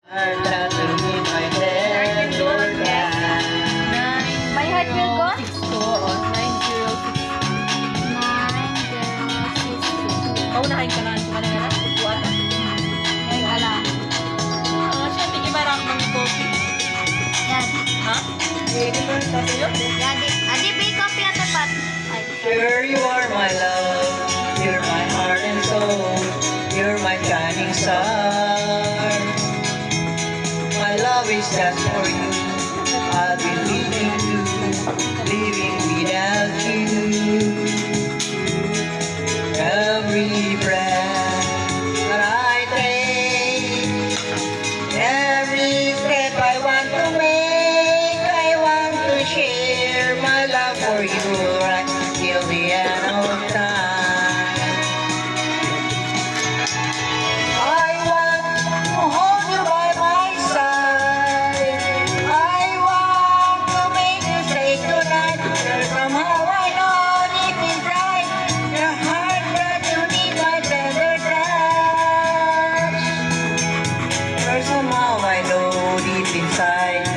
Try to meet my tender time. My heart will go? 9062. Paunahin ka lang. Kung ano nga na? Tutuan na. Ay, alam. Siya, tingin ba lang ng coffee? Yan. Ha? Hindi mo sa sa'yo? Yan, adi, may copy at tapat. Ay, Sure, you are my love. You're my heart and soul. You're my shining star. My love is just for you. I'll be leaving you, living without you. Every breath that I take, every step I want to make, I want to share my love for you right till the end of time. I want to hold you by my side. I want to make you stay tonight. Girl, somehow I know deep inside your heart that you need my tender touch. Girl, somehow I know deep inside